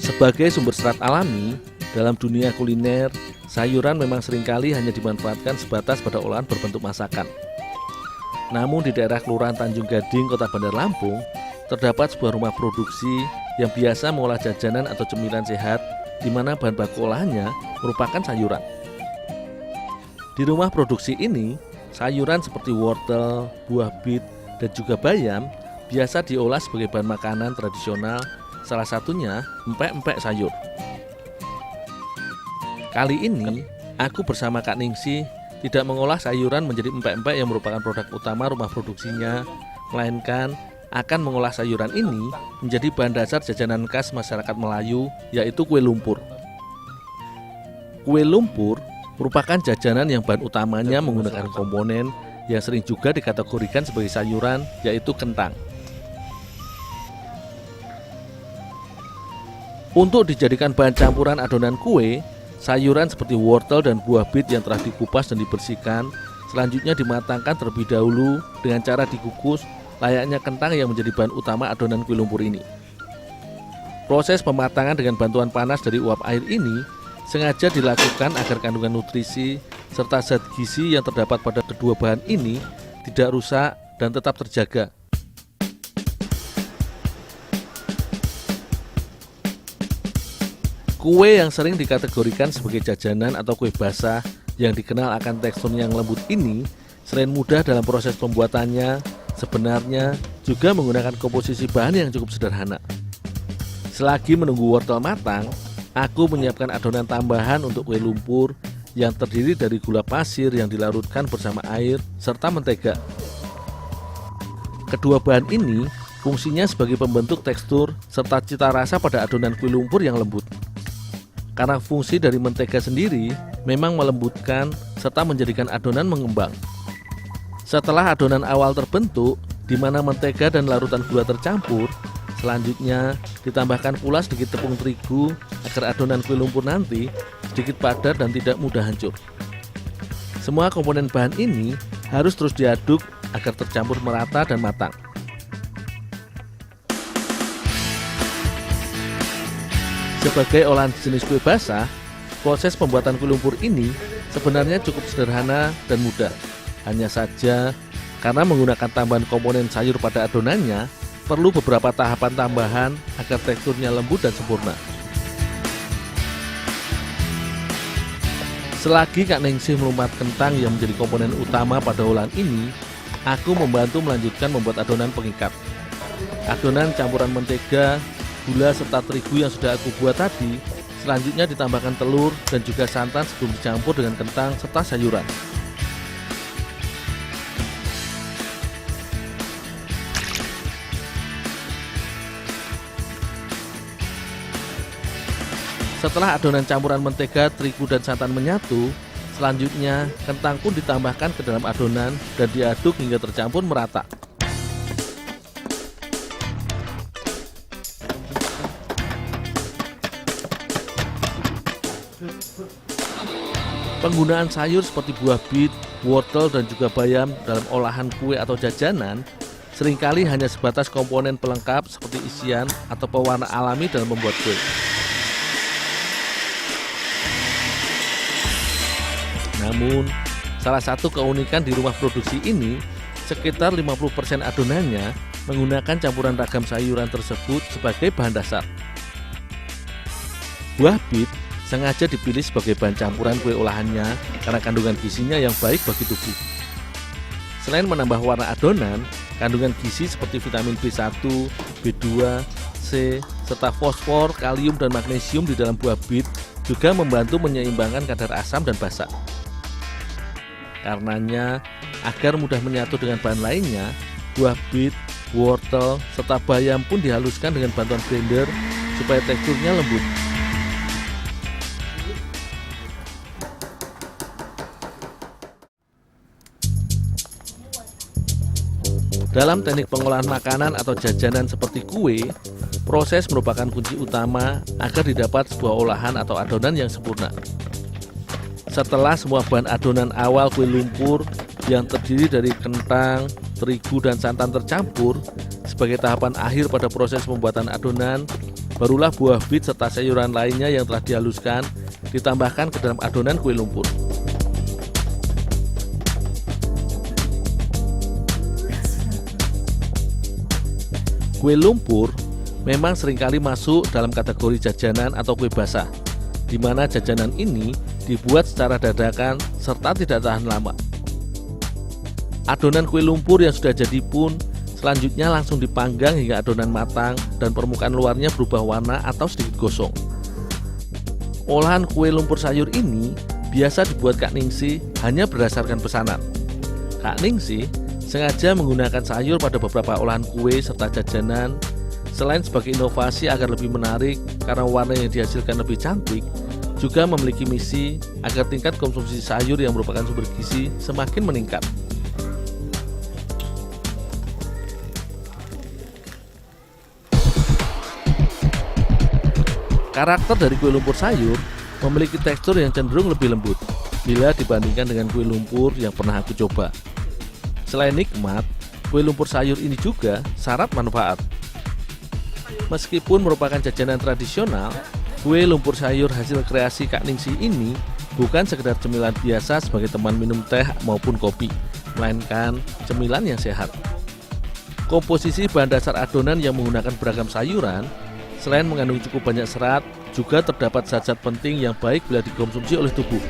Sebagai sumber serat alami, dalam dunia kuliner, sayuran memang seringkali hanya dimanfaatkan sebatas pada olahan berbentuk masakan. Namun di daerah Kelurahan Tanjung Gading, Kota Bandar Lampung, terdapat sebuah rumah produksi yang biasa mengolah jajanan atau cemilan sehat, di mana bahan baku olahannya merupakan sayuran. Di rumah produksi ini, sayuran seperti wortel, buah bit, dan juga bayam biasa diolah sebagai bahan makanan tradisional, salah satunya empek-empek sayur. Kali ini, aku bersama Kak Ningsih tidak mengolah sayuran menjadi empek-empek yang merupakan produk utama rumah produksinya, melainkan akan mengolah sayuran ini menjadi bahan dasar jajanan khas masyarakat Melayu, yaitu kue lumpur. Kue lumpur merupakan jajanan yang bahan utamanya menggunakan komponen yang sering juga dikategorikan sebagai sayuran, yaitu kentang. Untuk dijadikan bahan campuran adonan kue, sayuran seperti wortel dan buah bit yang telah dikupas dan dibersihkan selanjutnya dimatangkan terlebih dahulu dengan cara dikukus layaknya kentang yang menjadi bahan utama adonan kue lumpur ini. Proses pematangan dengan bantuan panas dari uap air ini sengaja dilakukan agar kandungan nutrisi serta zat gizi yang terdapat pada kedua bahan ini tidak rusak dan tetap terjaga. Kue yang sering dikategorikan sebagai jajanan atau kue basah yang dikenal akan teksturnya yang lembut ini, selain mudah dalam proses pembuatannya, sebenarnya juga menggunakan komposisi bahan yang cukup sederhana. Selagi menunggu wortel matang, aku menyiapkan adonan tambahan untuk kue lumpur yang terdiri dari gula pasir yang dilarutkan bersama air serta mentega. Kedua bahan ini fungsinya sebagai pembentuk tekstur serta cita rasa pada adonan kue lumpur yang lembut. Karena fungsi dari mentega sendiri memang melembutkan serta menjadikan adonan mengembang. Setelah adonan awal terbentuk, di mana mentega dan larutan gula tercampur, selanjutnya ditambahkan pula sedikit tepung terigu agar adonan kue lumpur nanti sedikit padat dan tidak mudah hancur. Semua komponen bahan ini harus terus diaduk agar tercampur merata dan matang. Sebagai olahan jenis kue basah, proses pembuatan kue lumpur ini sebenarnya cukup sederhana dan mudah. Hanya saja, karena menggunakan tambahan komponen sayur pada adonannya, perlu beberapa tahapan tambahan agar teksturnya lembut dan sempurna. Selagi Kak Ningsih melumpat kentang yang menjadi komponen utama pada olahan ini, aku membantu melanjutkan membuat adonan pengikat. Adonan campuran mentega, gula serta terigu yang sudah aku buat tadi, selanjutnya ditambahkan telur dan juga santan sebelum dicampur dengan kentang serta sayuran. Setelah adonan campuran mentega, terigu dan santan menyatu, selanjutnya kentang pun ditambahkan ke dalam adonan dan diaduk hingga tercampur merata. Penggunaan sayur seperti buah bit, wortel dan juga bayam dalam olahan kue atau jajanan seringkali hanya sebatas komponen pelengkap seperti isian atau pewarna alami dalam membuat kue. Namun, salah satu keunikan di rumah produksi ini, sekitar 50% adonannya menggunakan campuran ragam sayuran tersebut sebagai bahan dasar. Buah bit sengaja dipilih sebagai bahan campuran kue olahannya karena kandungan gizinya yang baik bagi tubuh. Selain menambah warna adonan, kandungan gizi seperti vitamin B1, B2, C, serta fosfor, kalium, dan magnesium di dalam buah bit juga membantu menyeimbangkan kadar asam dan basa. Karenanya, agar mudah menyatu dengan bahan lainnya, buah bit, wortel, serta bayam pun dihaluskan dengan bantuan blender supaya teksturnya lembut. Dalam teknik pengolahan makanan atau jajanan seperti kue, proses merupakan kunci utama agar didapat sebuah olahan atau adonan yang sempurna. Setelah semua bahan adonan awal kue lumpur yang terdiri dari kentang, terigu, dan santan tercampur, sebagai tahapan akhir pada proses pembuatan adonan, Barulah buah bit serta sayuran lainnya yang telah dihaluskan ditambahkan ke dalam adonan kue lumpur. Kue lumpur memang seringkali masuk dalam kategori jajanan atau kue basah, di mana jajanan ini dibuat secara dadakan serta tidak tahan lama. Adonan kue lumpur yang sudah jadi pun selanjutnya langsung dipanggang hingga adonan matang dan permukaan luarnya berubah warna atau sedikit gosong. Olahan kue lumpur sayur ini biasa dibuat Kak Ningsih hanya berdasarkan pesanan. Kak Ningsih sengaja menggunakan sayur pada beberapa olahan kue serta jajanan selain sebagai inovasi agar lebih menarik karena warna yang dihasilkan lebih cantik, juga memiliki misi agar tingkat konsumsi sayur yang merupakan sumber gizi semakin meningkat. Karakter dari kue lumpur sayur memiliki tekstur yang cenderung lebih lembut bila dibandingkan dengan kue lumpur yang pernah aku coba. Selain nikmat, kue lumpur sayur ini juga syarat manfaat. Meskipun merupakan jajanan tradisional, kue lumpur sayur hasil kreasi Kak Ningsih ini bukan sekedar cemilan biasa sebagai teman minum teh maupun kopi, melainkan cemilan yang sehat. Komposisi bahan dasar adonan yang menggunakan beragam sayuran selain mengandung cukup banyak serat, juga terdapat zat-zat penting yang baik bila dikonsumsi oleh tubuh.